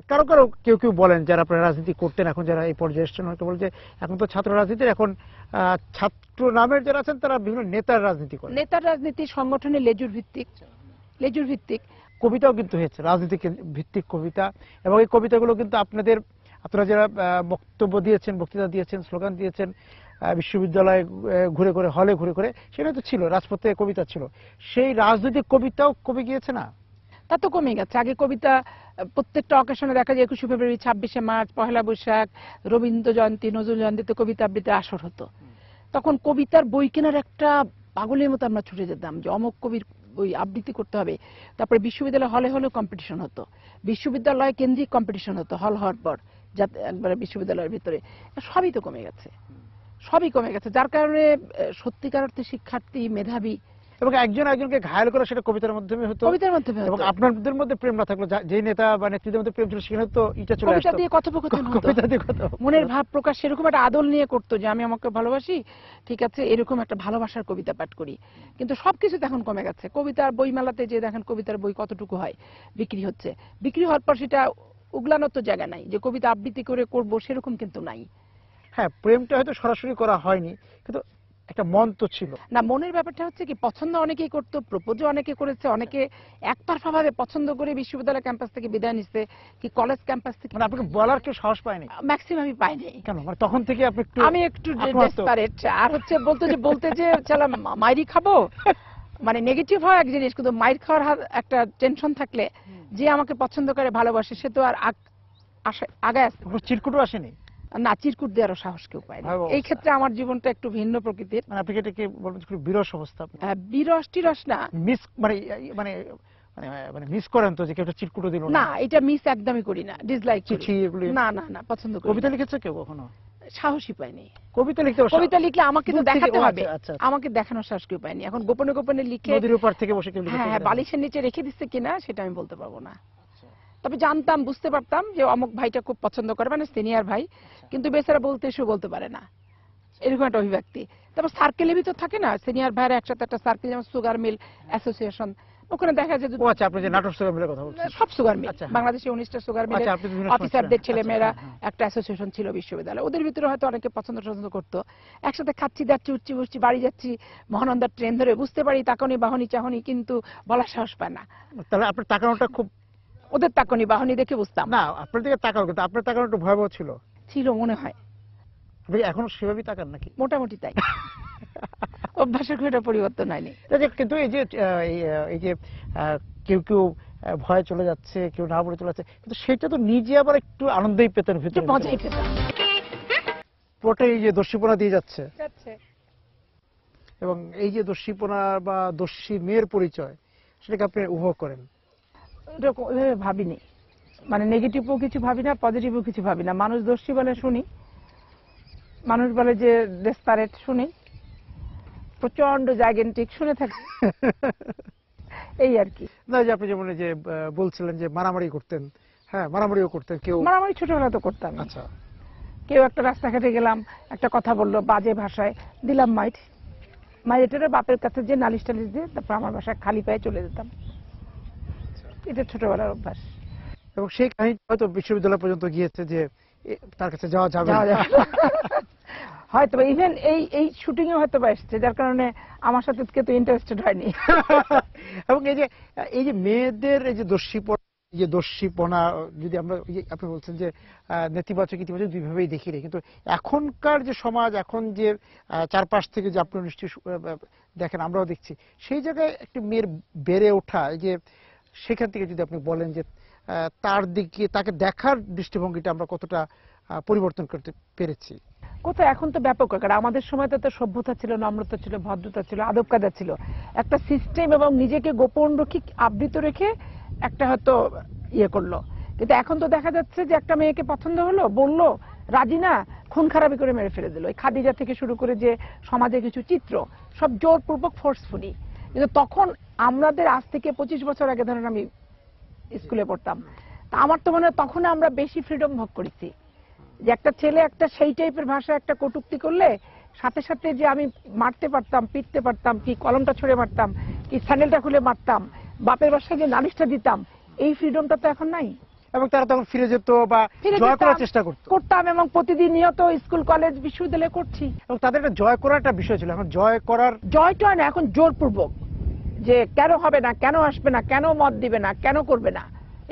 কারো কারো কেউ কেউ বলেন যারা আপনারা রাজনীতি করতেন, এখন যারা এই পর্যায়ে এসছেন হয়তো বলে যে এখন তো ছাত্র রাজনীতির, এখন ছাত্র নামের যারা আছেন তারা বিভিন্ন নেতার রাজনীতি করেন। নেতার রাজনীতি সংগঠনের লেজুর ভিত্তিক। কবিতাও কিন্তু হয়েছে রাজনীতি ভিত্তিক কবিতা, এবং এই কবিতাগুলো কিন্তু আপনারা যারা বক্তব্য দিয়েছেন, বক্তৃতা দিয়েছেন, স্লোগান দিয়েছেন, বিশ্ববিদ্যালয়ে ঘুরে ঘুরে, হলে ঘুরে ঘুরে, সেটা তো ছিল, রাজপথে কবিতা ছিল, সেই রাজনৈতিক কবিতাও কমে গিয়েছে না? তা তো কমে গেছে। আগে কবিতা প্রত্যেকটা অকেশনে দেখা যায় 21শে ফেব্রুয়ারি, 26শে মার্চ, পহেলা বৈশাখ, রবীন্দ্র জয়ন্তী, নজরুল জয়ন্তীতে কবিতা আবৃত্তির আসর হতো। তখন কবিতার বই কেনার একটা পাগলের মতো আমরা ছুটে যেতাম যে অমুক কবির বই আবৃত্তি করতে হবে। তারপরে বিশ্ববিদ্যালয় হলে হলেও কম্পিটিশন হতো, বিশ্ববিদ্যালয় কেন্দ্রিক কম্পিটিশন হতো হল হওয়ার পর, যাতে একবারে বিশ্ববিদ্যালয়ের ভিতরে। সবই তো কমে গেছে, সবই কমে গেছে, যার কারণে সত্যিকার অর্থে শিক্ষার্থী মেধাবী এবং একজন একজনকে ঘায়াল করা সেটা কবিতার মাধ্যমে হতো, কবিতার মাধ্যমে এবং হতো। আপনাদের মধ্যে প্রেম না থাকলো, যে নেতা বা নেত্রীদের মধ্যে প্রেম ছিল সেখানে তো এটা চলে কবিতা আসতো, দিয়ে কথোপকথন হতো, কবিতা দিয়ে কথা হতো। মনের ভাব প্রকাশ সেরকম একটা আদল নিয়ে করতো যে আমি আমাকে ভালোবাসি, ঠিক আছে, এরকম একটা ভালোবাসার কবিতা পাঠ করি। কিন্তু সবকিছু এখন কমে গেছে। কবিতার বই মেলাতে যে দেখেন কবিতার বই কতটুকু হয়, বিক্রি হচ্ছে, বিক্রি হওয়ার পর সেটা উগলানোর তো জায়গা নাই, যে কবিতা আবৃত্তি করে করবো সেরকম কিন্তু নাই। হ্যাঁ, প্রেমটা হয়তো সরাসরি করা হয়নি, কিন্তু একটা মন তো ছিল না, মনের ব্যাপারটা হচ্ছে কি, পছন্দ অনেকেই করতো, প্রপোজও অনেকে করেছে, অনেকে একতরফা ভাবে পছন্দ করে বিশ্ববিদ্যালয় ক্যাম্পাস থেকে বিদায় নিচ্ছে, কি কলেজ ক্যাম্পাস থেকে, মানে আপনাকে বলার কেউ সাহস পায়নি ম্যাক্সিমামই পাইনি। কেন? মানে তখন থেকে আপনি একটু আমি একটু আত্মহত্যা- ডেসপারেট, আর হচ্ছে বলতে যে চালা মাইরি খাবো, মানে নেগেটিভ হয় এক জিনিস, কিন্তু মাইর খাওয়ার একটা টেনশন থাকলে যে আমাকে পছন্দ করে ভালোবাসে সে তো আর আগায় আসতে কোনো চিরকুটও আসেনি? না, চিরকুট দেওয়ারও সাহস কেউ পায় না। ভয়াবহ এই অবস্থা। ক্ষেত্রে আমার জীবনটা একটু ভিন্ন প্রকৃতির। মানে আপনি এটাকে বলবেন খুব বিরস অবস্থা, বিরস টিরস না, মিস মানে মানে মানে মানে মিস করেন তো যে কেউ একটা চিরকুটও দিল না এটা মিস একদমই করি না, ডিসলাইক করি। চিঠি এগুলি না না না, পছন্দ করি কবিতা না। লিখেছে কেউ কখনো? সাহসই পাইনি। কবিতা লিখতে কবিতা লিখলে আমাকে তো দূর থেকে- দেখাতে ও, হবে, আচ্ছা, আচ্ছা। আমাকে দেখানোর সাহস কেউ পাইনি। এখন গোপনে গোপনে লিখে নদীর উপর থেকে বসে কেউ লিখেছে? হ্যাঁ বালিশের নিচে রেখে দিচ্ছে কিনা সেটা আমি বলতে পারবো না। তবে জানতাম, বুঝতে পারতাম যে অমুক ভাইটা খুব পছন্দ করে, মানে সিনিয়র ভাই, কিন্তু বেচারা বলতে এসেও বলতে পারে না, এরকম একটা অভিব্যক্তি। তারপর সার্কেলের ভিতর থাকে না সিনিয়র ভাইরা একসাথে একটা সার্কেল, যেমন সুগার মিল অ্যাসোসিয়েশন, ওখানে দেখা যায় ও আচ্ছা, আপনি যে নাটক সুগামের কথা বলছেন। সব সুগার মিল, আচ্ছা, হ্যাঁ। বাংলাদেশে 19টা সুগার মিল, আচ্ছা, আপনি বিভিন্ন সময় অফিসারদের ছিলেন। ছেলে আচ্ছা, মেয়েরা হ্যাঁ, একটা অ্যাসোসিয়েশন ছিল বিশ্ববিদ্যালয়ে, ওদের ভিতরে হয়তো অনেকে পছন্দ করতো। একসাথে খাচ্ছি দাচ্ছি উঠছি বসছি বাড়ি যাচ্ছি, মহানন্দার ট্রেন ধরে, বুঝতে পারি তাকনি বাহনি চাহনি, কিন্তু বলার সাহস পায় না। তাহলে আপনার তাকানোটা খুব, ওদের তাকনি বাহনি দেখে বুঝতাম না আপনার দিকে তাকানো, কিন্তু আপনার তাকানো একটু ভয়াবহ ছিল। ছিল মনে হয়, আপনি এখনো সেভাবেই তাকান নাকি? মোটামুটি তাই। অভ্যাসের খুব একটা পরিবর্তন হয়নি। কিন্তু এই যে এই যে কেউ কেউ ভয়ে চলে যাচ্ছে, কেউ না বলে চলে যাচ্ছে, কিন্তু সেটা তো নিজে আবার একটু আনন্দই পেতেন একটু ভিতরে মজাই পেতাম। পুরোটাই এই যে দস্যিপনা দিয়ে যাচ্ছে, এবং এই যে দস্যিপনা বা দস্যি মেয়ের পরিচয়, সেটাকে আপনি উপভোগ করেন? এরকম ওইভাবে ভাবিনি, মানে নেগেটিভও কিছু ভাবি না, পজিটিভও কিছু ভাবি না। মানুষ দোষী বলে শুনি, মানুষ বলে যে ডেসপারেট শুনি, প্রচন্ড জাইগেন্টিক শুনে থাকি, এই আর কি। না, যে আপনি যেমন এই যে বলছিলেন যে মারামারি করতেন, হ্যাঁ মারামারিও করতেন কেউ? মারামারি ছোটবেলা তো করতাম। আচ্ছা, কেউ একটা রাস্তাঘাটে গেলাম, একটা কথা বললো বাজে ভাষায়, দিলাম মাইটের বাপের কাছে যে নালিশ টালিশ দিয়ে তারপর আমার বাসায় খালি পায়ে চলে যেতাম। এটা ছোটবেলার অভ্যাস। এবং সেই কাহিনী হয়তো বিশ্ববিদ্যালয় পর্যন্ত গিয়েছে যে তার কাছে যাওয়া যাবে যাওয়া না। যাবে না। হয়তো ইভেন এই শুটিং এ হয়তো এসছে, যার কারণে আমার সাথে কেউ তো ইন্টারেস্টেড হয়নি। এবং এই যে মেয়েদের এই যে দস্যিপনা, যদি আমরা আপনি বলছেন যে নেতিবাচক ইতিবাচক দুইভাবেই দেখি রে, কিন্তু এখনকার যে সমাজ, এখন যে চারপাশ থেকে যে আপনি নিশ্চয়ই দেখেন, আমরাও দেখছি, সেই জায়গায় একটি মেয়ের বেড়ে ওঠা, এই যে সেখান থেকে যদি আপনি বলেন যে তার দিকে তাকে দেখার দৃষ্টিভঙ্গিটা আমরা কতটা পরিবর্তন করতে পেরেছি? কোথাও এখন তো ব্যাপক আকার, আমাদের সময় তো সভ্যতা ছিল, নম্রতা ছিল, ভদ্রতা ছিল, আদব কায়দা ছিল, একটা সিস্টেম, এবং নিজেকে গোপন রক্ষী আবৃত রেখে একটা হয়তো ইয়ে করলো। কিন্তু এখন তো দেখা যাচ্ছে যে একটা মেয়েকে পছন্দ হলো, বললো, রাজি না, খুন খারাপি করে মেরে ফেলে দিল। এই খাদিজা থেকে শুরু করে যে সমাজে কিছু চিত্র, সব জোরপূর্বক ফোর্সফুলি। কিন্তু তখন আমাদের আজ থেকে 25 বছর আগে ধরেন আমি স্কুলে পড়তাম, তা আমার তো মনে হয় তখন আমরা বেশি ফ্রিডম ভোগ করেছি। যে একটা ছেলে একটা সেই টাইপের ভাষা একটা কটূক্তি করলে সাথে সাথে যে আমি মারতে পারতাম, পিটতে পারতাম, কি কলমটা ছুঁড়ে মারতাম, কি স্যান্ডেলটা খুলে মারতাম, বাপের বাসায় যে নালিশটা দিতাম, এই ফ্রিডমটা তো এখন নাই। এবং তারা তখন ফিরে যেত বা জয় করার চেষ্টা করতাম এবং প্রতিদিন নিয়ত স্কুল কলেজ বিশ্ববিদ্যালয়ে করছি। এবং তাদের একটা জয় করার একটা বিষয় ছিল। এখন জয় করার জয়টা না, এখন জোরপূর্বক যে কেন হবে না, কেন আসবে না, কেন মত দিবে না, কেন করবে না,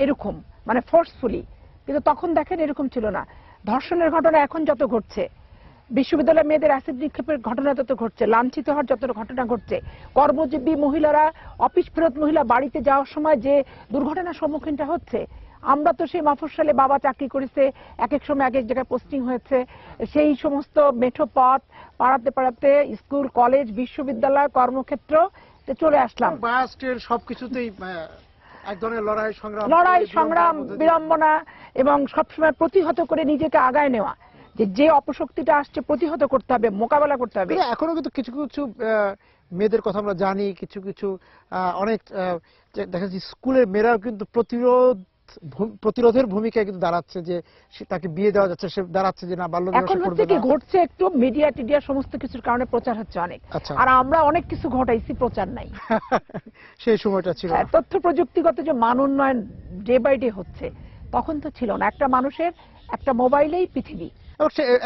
এরকম মানে ফোর্সফুলি। কিন্তু তখন দেখেন এরকম ছিল না। ধর্ষণের ঘটনা এখন যত ঘটছে, বিশ্ববিদ্যালয়ের মেয়েদের অ্যাসিড নিক্ষেপের ঘটনা যত ঘটছে, লাঞ্ছিত হওয়ার যত ঘটনা ঘটছে, কর্মজীবী মহিলারা অফিস ফেরত মহিলা বাড়িতে যাওয়ার সময় যে দুর্ঘটনার সম্মুখীনটা হচ্ছে, আমরা তো সেই মফস্বলে বাবা চাকরি করেছে, এক এক সময় এক এক জায়গায় পোস্টিং হয়েছে, সেই সমস্ত মেঠো পথ পাড়াতে পাড়াতে স্কুল কলেজ বিশ্ববিদ্যালয় কর্মক্ষেত্র চলে আসলাম। বাসটের সবকিছুতেই এক ধরনের লড়াই সংগ্রাম বিড়ম্বনা এবং সবসময় প্রতিহত করে নিজেকে আগায় নেওয়া, যে অপশক্তিটা আসছে প্রতিহত করতে হবে, মোকাবেলা করতে হবে। এখনো কিন্তু কিছু কিছু মেয়েদের কথা আমরা জানি, কিছু কিছু অনেক দেখা যাচ্ছে স্কুলের মেয়েরাও কিন্তু প্রতিরোধের ভূমিকায় কিন্তু দাঁড়াচ্ছে, যে তাকে বিয়ে দেওয়া যাচ্ছে, সে দাঁড়াচ্ছে যে না বাল্য বিবাহ এখন হচ্ছে কি ঘটছে, একটু মিডিয়া টিডিয়া সমস্ত কিছুর কারণে প্রচার হচ্ছে অনেক, আর আমরা অনেক কিছু ঘটাইছি, প্রচার নাই। সেই সময়টা ছিল তথ্য প্রযুক্তিগত যে মান উন্নয়ন ডে বাই ডে হচ্ছে, তখন তো ছিল না। একটা মানুষের একটা মোবাইলেই পৃথিবী।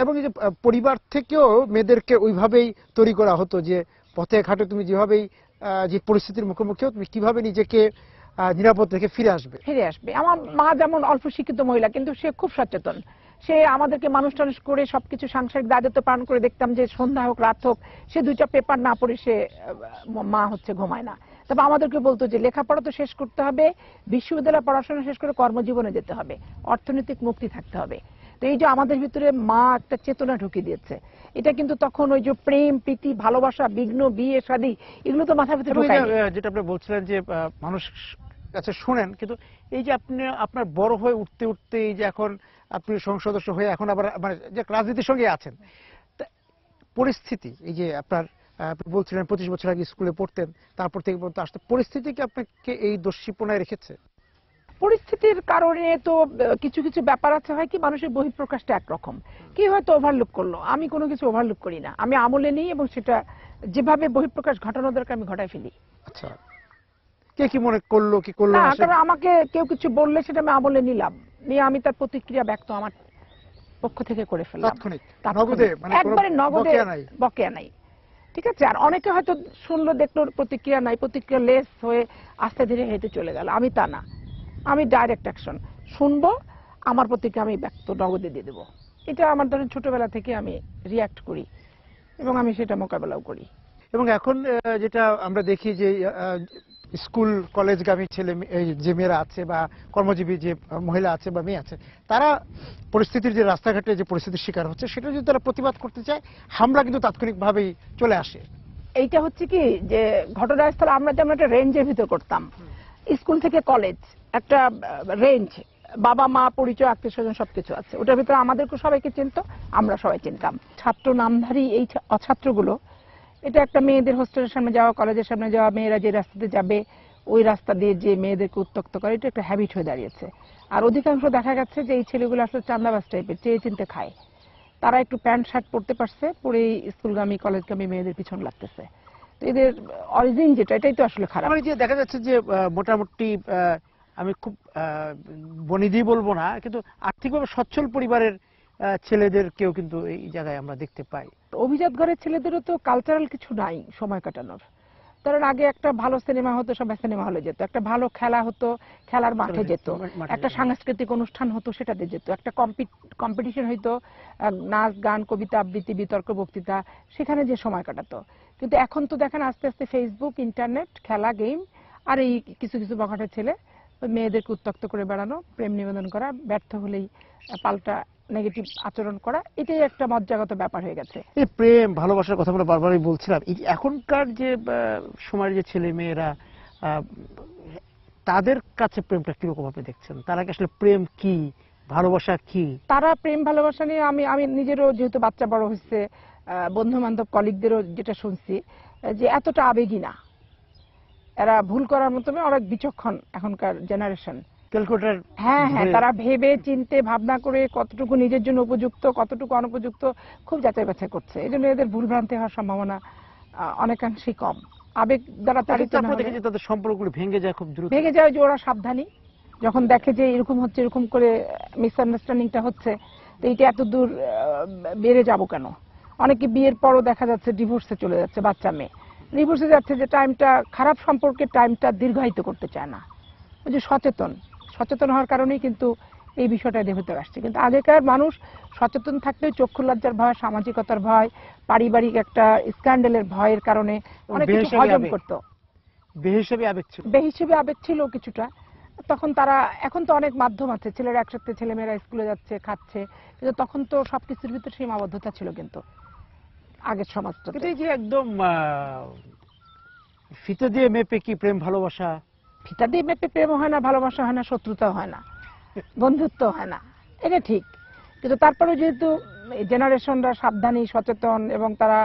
এবং এই যে পরিবার থেকেও মেয়েদেরকে ওইভাবেই তৈরি করা হতো যে পথে ঘাটে তুমি যেভাবেই যে পরিস্থিতির মুখোমুখি তুমি কিভাবে নিজেকে নিরাপদ রেখে ফিরে আসবে। আমার মা যেমন অল্প শিক্ষিত মহিলা, কিন্তু সে খুব সচেতন। সে আমাদেরকে মানুষ টানুষ করে সবকিছু সাংসারিক দায়িত্ব পালন করে, দেখতাম যে সন্ধ্যা হোক রাত হোক সে দুইটা পেপার না পড়ে সে মা হচ্ছে ঘুমায় না। তবে আমাদেরকে বলতো যে লেখাপড়া তো শেষ করতে হবে, বিশ্ববিদ্যালয় পড়াশোনা শেষ করে কর্মজীবনে যেতে হবে, অর্থনৈতিক মুক্তি থাকতে হবে। তো এই যে আমাদের ভিতরে মা একটা চেতনা ঢুকিয়ে দিয়েছে, এটা কিন্তু তখন ওই যে প্রেম প্রীতি ভালোবাসা বিঘ্ন বিয়ে শাদী এগুলো তো মাথার ভিতরে ঢোকায়নি। যেটা আপনি বলছিলেন যে মানুষ কাছে শুনেন, কিন্তু এই যে আপনি আপনার বড় হয়ে উঠতে উঠতে এই যে এখন আপনি সংসদ সদস্য হয়ে এখন আবার মানে যে রাজনীতির সঙ্গে আছেন, পরিস্থিতি এই যে আপনার আপনি বলছিলেন 25 বছর আগে স্কুলে পড়তেন, তারপর থেকে পর্যন্ত আসতে পরিস্থিতি কি আপনাকে এই দোষীপনায় রেখেছে? পরিস্থিতির কারণে তো কিছু কিছু ব্যাপার আছে, হয় কি মানুষের বহিঃপ্রকাশটা একরকম, কি হয়তো ওভারলুক করলো, আমি কোনো কিছু ওভারলুক করি না, আমি আমলে নিই এবং সেটা যেভাবে বহিঃপ্রকাশ ঘটানো দরকার আমি ঘটাই ফেলি। আচ্ছা, কে কি মনে করলো কি করলো না, কারণ আমাকে কেউ কিছু বললে সেটা আমি আমলে নিলাম, নিয়ে আমি তার প্রতিক্রিয়া ব্যক্ত আমার পক্ষ থেকে করে ফেললাম, একবারে নগদে, বকেয়া নাই। ঠিক আছে, আর অনেকে হয়তো শুনলো দেখলো প্রতিক্রিয়া নাই, প্রতিক্রিয়া লেস হয়ে আস্তে ধীরে হেঁটে চলে গেল। আমি তা না, আমি ডাইরেক্ট অ্যাকশন, শুনবো, আমার প্রতিক্রিয়া আমি ব্যক্ত নগদে দিয়ে দেবো। এটা আমার ধরেন ছোটবেলা থেকে আমি রিয়াক্ট করি এবং আমি সেটা মোকাবেলাও করি। এবং এখন যেটা আমরা দেখি যে স্কুল কলেজগামী ছেলে যে মেয়েরা আছে বা কর্মজীবী যে মহিলা আছে বা মেয়ে আছে, তারা পরিস্থিতির যে রাস্তাঘাটে যে পরিস্থিতির শিকার হচ্ছে সেটা যদি তারা প্রতিবাদ করতে চায়, হামলা কিন্তু তাৎক্ষণিকভাবেই চলে আসে। এইটা হচ্ছে কি যে ঘটনাস্থলে আমরা যেমন একটা রেঞ্জের ভিতর করতাম, স্কুল থেকে কলেজ একটা রেঞ্জ, বাবা মা পরিচয় আত্মীয় স্বজন সবকিছু আছে, ওটার ভিতরে আমাদেরকে সবাইকে চিনত, আমরা সবাই চিনতাম। ছাত্র নামধারী এই অছাত্রগুলো, এটা একটা মেয়েদের হোস্টেলের সামনে যাওয়া, কলেজের সামনে যাওয়া, মেয়েরা যে রাস্তাতে যাবে ওই রাস্তা দিয়ে যে মেয়েদেরকে উত্ত্যক্ত করে, এটা একটা হ্যাবিট হয়ে দাঁড়িয়েছে। আর অধিকাংশ দেখা যাচ্ছে যে এই ছেলেগুলো আসলে চান্দাবাজ টাইপের, চেয়ে চিনতে খায়। তারা একটু প্যান্ট শার্ট পরতে পারছে, পরে স্কুলগামী কলেজগামী মেয়েদের পিছন লাগতেছে। তো এদের অরিজিন যেটা, এটাই তো আসলে খারাপ। যে দেখা যাচ্ছে যে মোটামুটি আমি খুব বনিদি বলবো না, কিন্তু আর্থিকভাবে সচ্ছল পরিবারের ছেলেদের কেউ কিন্তু এই জায়গায় আমরা দেখতে পাই। অভিজাত ঘরের ছেলেদেরও তো কালচারাল কিছু নাই সময় কাটানোর। কারণ আগে একটা ভালো সিনেমা হতো, সবাই সিনেমা হলে যেত, একটা ভালো খেলা হতো, খেলার মাঠে যেত, একটা সাংস্কৃতিক অনুষ্ঠান হতো সেটাতে যেত, একটা কম্পিটিশন হইতো, নাচ গান কবিতা আবৃত্তি বিতর্ক বক্তৃতা, সেখানে যে সময় কাটাতো। কিন্তু এখন তো দেখেন আস্তে আস্তে ফেসবুক, ইন্টারনেট, খেলা, গেম, আর এই কিছু কিছু বখাটের ছেলে মেয়েদেরকে উত্ত্যক্ত করে বেড়ানো, প্রেম নিবেদন করা, ব্যর্থ হলেই পাল্টা নেগেটিভ আচরণ করা, এটাই একটা মজ্জাগত ব্যাপার হয়ে গেছে। এই প্রেম ভালোবাসার কথা আমরা বারবারই বলছিলাম, এখনকার যে সময়ের যে ছেলে মেয়েরা, তাদের কাছে প্রেমটা কিরকম আপনি দেখছেন? তারা কি আসলে প্রেম কি ভালোবাসা কি? তারা প্রেম ভালোবাসা নিয়ে আমি আমি নিজেরও যেহেতু বাচ্চা বড় হচ্ছে, বন্ধু বান্ধব কলিগদেরও যেটা শুনছি, যে এতটা আবেগী না, এরা ভুল করার মতো অনেক বিচক্ষণ এখনকার জেনারেশন। ক্যালকুলেটর। হ্যাঁ হ্যাঁ, তারা ভেবে চিন্তে ভাবনা করে কতটুকু নিজের জন্য উপযুক্ত কতটুকু অনুপযুক্ত খুব যাচাই বাছাই করছে। এই জন্য এদের ভুল ভ্রান্তি হওয়ার সম্ভাবনা অনেকাংশেই কম। আবেগ দ্বারা তাড়িত না হলে তাদের সম্পর্কগুলো ভেঙে যায় খুব দ্রুত। ভেঙে যায় যে ওরা সাবধানী, যখন দেখে যে এরকম হচ্ছে, এরকম করে মিসআন্ডারস্ট্যান্ডিংটা হচ্ছে, তো এইটা এত দূর বেড়ে যাব কেন। অনেকে বিয়ের পরও দেখা যাচ্ছে ডিভোর্সে চলে যাচ্ছে, বাচ্চা মেয়ে ডিভোর্সে যাচ্ছে, যে টাইমটা খারাপ সম্পর্কের টাইমটা দীর্ঘায়িত করতে চায় না। ওই যে সচেতন হওয়ার কারণেই কিন্তু এই বিষয়টা এদের ভিতরে আসছে। কিন্তু আগেকার মানুষ সচেতন থাকলেও চক্ষু লজ্জার ভয়, সামাজিকতার ভয়, পারিবারিক একটা স্ক্যান্ডালের ভয়ের কারণে অনেক কিছু হজম করতো। বেহিসেবে আবেগ ছিল কিছুটা তখন তারা। এখন তো অনেক মাধ্যম আছে, ছেলেরা একসাথে, ছেলেমেয়েরা স্কুলে যাচ্ছে, খাচ্ছে, কিন্তু তখন তো সবকিছুর ভিতরে সীমাবদ্ধতা ছিল। কিন্তু আগের সমাজটা এই যে একদম ফিতে দিয়ে মেপে কি প্রেম ভালোবাসা? ফিতা দিয়ে মেপে প্রেম হয় না, ভালোবাসা হয় না, শত্রুতা হয় না, বন্ধুত্ব হয় না, এটা ঠিক। কিন্তু তারপরে যেহেতু জেনারেশনরা সাবধানী, সচেতন, এবং তারা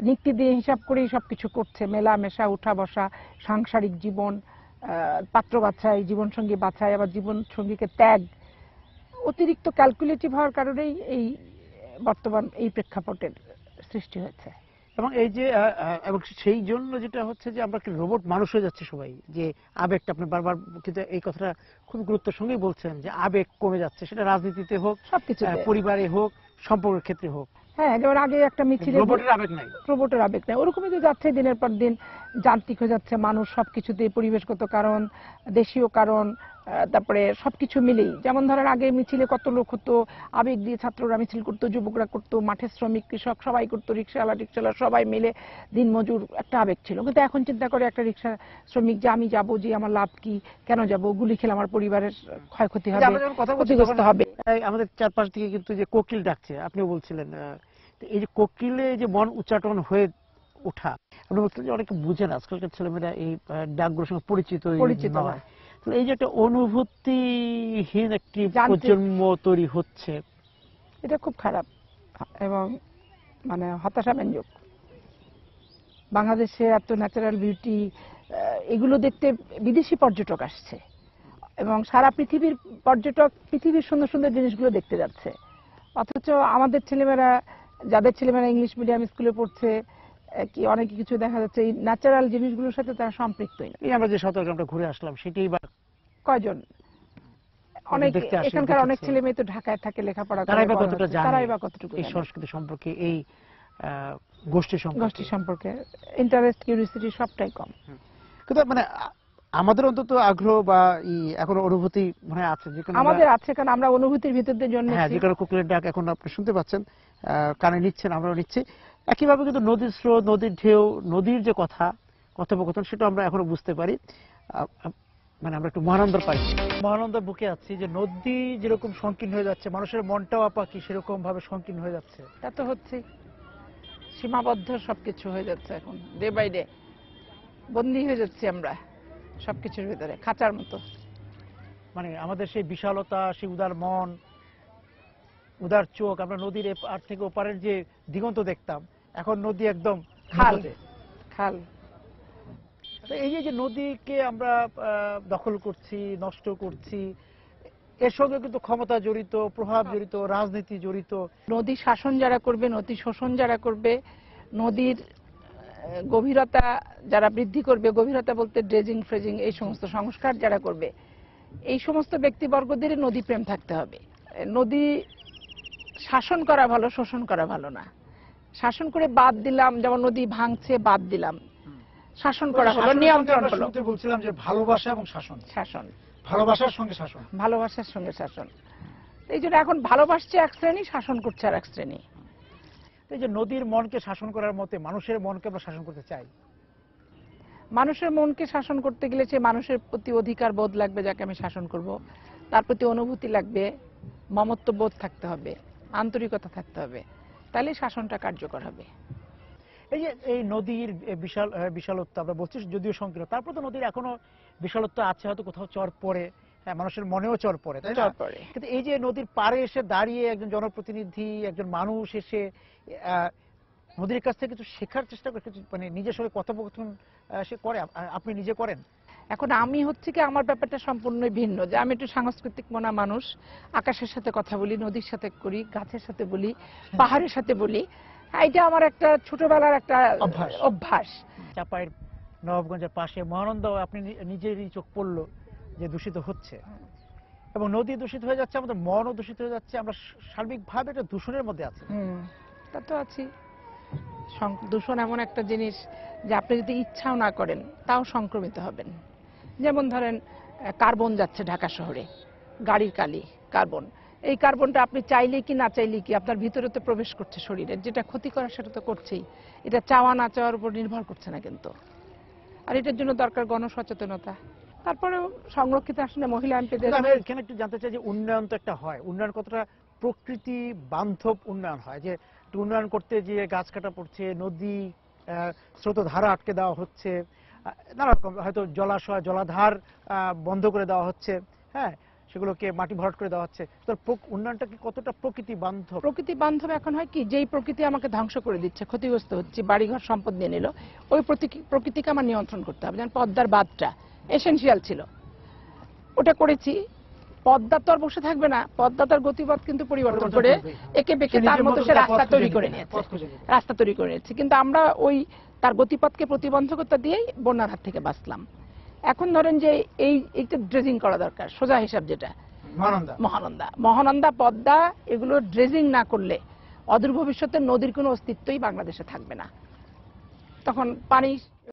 নীতি দিয়ে হিসাব করেই সবকিছু করছে, মেলামেশা, উঠা বসা, সাংসারিক জীবন, পাত্র বাছাই, জীবন সঙ্গী বাছাই, আবার জীবন সঙ্গীকে ত্যাগ, অতিরিক্ত ক্যালকুলেটিভ হওয়ার কারণেই এই বর্তমান এই প্রেক্ষাপটের সৃষ্টি হয়েছে। এবং এই যে এবং সেই জন্য যেটা হচ্ছে যে আমরা কি রোবট মানুষ হয়ে যাচ্ছে সবাই, যে আবেগটা আপনি বারবার কিন্তু এই কথাটা খুব গুরুত্বের সঙ্গেই বলছেন যে আবেগ কমে যাচ্ছে, সেটা রাজনীতিতে হোক, সবকিছু, পরিবারে হোক, সম্পর্কের ক্ষেত্রে হোক। হ্যাঁ, যেমন আগে একটা মিছিলে রোবটের আবেগ নাই, ওরকমই তো যাচ্ছে, দিনের পর দিন যান্ত্রিক হয়ে যাচ্ছে মানুষ সবকিছুতে, পরিবেশগত কারণ, দেশীয় কারণ, তারপরে সবকিছু মিলেই। যেমন ধরেন আগে মিছিলে কত লোক হতো, আবেগ দিয়ে ছাত্ররা মিছিল করতো, যুবকরা করতো, মাঠের শ্রমিক কৃষক সবাই করতো, রিক্সাওয়ালা সবাই মিলে, দিনমজুর, একটা আবেগ ছিল। কিন্তু এখন চিন্তা করে একটা রিক্সা শ্রমিক যে আমি যাবো, যে আমার লাভ কি, কেন যাব, গুলি খেলে আমার পরিবারের ক্ষয়ক্ষতি হবে, ক্ষতিগ্রস্ত হবে। আমাদের চারপাশ থেকে কিন্তু যে কোকিল ডাকছে, আপনিও বলছিলেন, এই যে কোকিলে যে মন উচ্চাটন হয়ে ওঠা, আপনি বলছেন যে অনেকে বুঝেন, আজকালকার ছেলেমেয়েরা এই ডাকগুলোর সঙ্গে পরিচিত নয়। এই যে একটা অনুভূতিহীন একটি প্রজন্ম তৈরি হচ্ছে, এটা খুব খারাপ এবং মানে হতাশাব্যঞ্জক। বাংলাদেশে এত ন্যাচারাল বিউটি, এগুলো দেখতে বিদেশি পর্যটক আসছে, এবং সারা পৃথিবীর পর্যটক পৃথিবীর সুন্দর সুন্দর জিনিসগুলো দেখতে যাচ্ছে। অথচ আমাদের ছেলেমেয়েরা, যাদের ছেলেমেয়েরা ইংলিশ মিডিয়াম স্কুলে পড়ছে, কি অনেক কিছু দেখা যাচ্ছে এই ন্যাচারাল জিনিসগুলোর সাথে তারা সম্পৃক্তই না। এই আমরা যে চট্টগ্রামটা ঘুরে আসলাম, সেটাই বা কয়জন, অনেক এখানকার অনেক ছেলে মেয়ে তো ঢাকায় থাকে, লেখাপড়া করে, তারাই বা কতটুকু এই সংস্কৃতি সম্পর্কে, এই গোষ্ঠী সম্পর্কে ইন্টারেস্ট, কিউরিওসিটি সবটাই কম। কিন্তু মানে আমাদের অন্তত আগ্রহ বা এখন অনুভূতি মনে আছে, আমাদের আছে, কারণ আমরা অনুভূতির ভিতর দিয়ে জন্মেছি। হ্যাঁ, যে কোনো কোকিলের ডাক এখন আপনি শুনতে পাচ্ছেন, কানে নিচ্ছেন, আমরাও নিচ্ছি। একইভাবে কিন্তু নদীর স্রোত, নদীর ঢেউ, নদীর যে কথোপকথন, সেটা আমরা এখনো বুঝতে পারি, মানে আমরা একটু মহানন্দার পাই, মহানন্দার বুকে আছি, যে নদী যেরকম সংকীর্ণ হয়ে যাচ্ছে, মানুষের মনটাও আপাকি সেরকম ভাবে সংকীর্ণ হয়ে যাচ্ছে। তা তো হচ্ছে, সীমাবদ্ধ সবকিছু হয়ে যাচ্ছে, এখন ডে বাই ডে বন্দী হয়ে যাচ্ছি আমরা সবকিছুর ভিতরে, খাঁচার মতো। মানে আমাদের সেই বিশালতা, সেই উদার মন, উদার চোখ, আমরা নদীর এপার থেকে ওপারের যে দিগন্ত দেখতাম, এখন নদী একদম খাল। এই যে নদীকে আমরা দখল করছি, নষ্ট করছি, এর সঙ্গে কিন্তু ক্ষমতা জড়িত, প্রভাব জড়িত, রাজনীতি জড়িত। নদী শাসন যারা করবে, নদী শোষণ যারা করবে, নদীর গভীরতা যারা বৃদ্ধি করবে, গভীরতা বলতে ড্রেজিং, ফ্রেজিং, এই সমস্ত সংস্কার যারা করবে, এই সমস্ত ব্যক্তিবর্গদের নদী প্রেম থাকতে হবে। নদী শাসন করা ভালো, শোষণ করা ভালো না। শাসন করে বাদ দিলাম, যেমন নদী ভাঙছে, বাদ দিলাম, শাসন করা হলো, নিয়ন্ত্রণ হলো। বলছিলাম যে ভালোবাসা এবং শাসন, ভালোবাসার সঙ্গে শাসন। এই জন্য এখন ভালোবাসছে এক শ্রেণী, শাসন করছে আর এক শ্রেণী। এই যে নদীর মনকে শাসন করার মতে মানুষের মনকে আমরা শাসন করতে চাই। মানুষের মনকে শাসন করতে গেলে সে মানুষের প্রতি অধিকার বোধ লাগবে, যাকে আমি শাসন করব, তার প্রতি অনুভূতি লাগবে, মমত্ব বোধ থাকতে হবে, আন্তরিকতা থাকতে হবে, তাহলে শাসনটা কার্যকর হবে। এই যে এই নদীর বিশালত্ব আমরা বলছি, যদিও সংকীর্ণ, তারপর তো নদীর এখনো বিশালত্ব আছে, হয়তো কোথাও চর পড়ে, হ্যাঁ, মানুষের মনেও চর পড়ে, তাই না? চর পড়ে। কিন্তু এই যে নদীর পাড়ে এসে দাঁড়িয়ে একজন জনপ্রতিনিধি, একজন মানুষ এসে আহ, নদীর কাছ থেকে কিছু শেখার চেষ্টা করে, কিছু মানে নিজের সঙ্গে কথোপকথন সে করে, আপনি নিজে করেন? এখন আমি হচ্ছে কি, আমার ব্যাপারটা সম্পূর্ণ ভিন্ন, যে আমি একটু সাংস্কৃতিক মনা মানুষ, আকাশের সাথে কথা বলি, নদীর সাথে করি, গাছের সাথে বলি, পাহাড়ের সাথে বলি। এটা আমার একটা ছোটবেলার একটা অভ্যাস। চাপাইয়ের নবাবগঞ্জের পাশে মহানন্দা, আপনি নিজেরই চোখ পড়লো যে দূষিত হচ্ছে, এবং নদী দূষিত হয়ে যাচ্ছে, আমাদের মনও দূষিত হয়ে যাচ্ছে, আমরা সার্বিকভাবে একটা দূষণের মধ্যে আছি। তা তো আছি। দূষণ এমন একটা জিনিস যে আপনি যদি ইচ্ছাও না করেন তাও সংক্রমিত হবেন। যেমন ধরেন কার্বন যাচ্ছে ঢাকা শহরে, গাড়ির কালি কার্বন। এই কার্বনটা আপনি চাইলে কি না চাইলে কি আপনার ভিতরে তো প্রবেশ করছে শরীরে, যেটা ক্ষতি করার সেটা তো করছেই। এটা চাওয়া না চাওয়ার উপর নির্ভর করছে না কিন্তু। আর এটার জন্য দরকার গণসচেতনতা। তারপরেও সংরক্ষিত আসনে মহিলা এমপিদের, আমি এখানে একটু জানতে চাই যে উন্নয়ন তো একটা হয়, উন্নয়ন কতটা প্রকৃতি বান্ধব উন্নয়ন হয়, যে একটু উন্নয়ন করতে গিয়ে গাছ কাটা পড়ছে, নদী স্রোতধারা আটকে দেওয়া হচ্ছে, নানা রকম হয়তো জলাশয় জলাধার বন্ধ করে দেওয়া হচ্ছে, হ্যাঁ, সেগুলোকে মাটি ভরাট করে দেওয়া হচ্ছে। তো উন্নয়নটা কি কতটা প্রকৃতি বান্ধব? প্রকৃতি বান্ধব এখন হয় কি, যেই প্রকৃতি আমাকে ধ্বংস করে দিচ্ছে, ক্ষতিগ্রস্ত হচ্ছে, বাড়িঘর সম্পদ নিয়ে নিল, ওই প্রকৃতিকে আমার নিয়ন্ত্রণ করতে হবে। যেমন পদ্মার বাঁধটা এসেনশিয়াল ছিল, ওটা করেছি। পদ্মা তো আর বসে থাকবে না, পদ্মা তার গতিপথ কিন্তু পরিবর্তন করে একে বেঁকে তার মতো সে রাস্তা তৈরি করে নিয়েছে, কিন্তু আমরা ওই তার গতিপথকে প্রতিবন্ধকতা দিয়েই বন্যার হাত থেকে বাঁচলাম। এখন ধরেন যে এইটা ড্রেজিং করা দরকার, সোজা হিসাব যেটা মহানন্দা পদ্মা, এগুলো ড্রেজিং না করলে অদূর ভবিষ্যতে নদীর কোনো অস্তিত্বই বাংলাদেশে থাকবে না। তখন পানি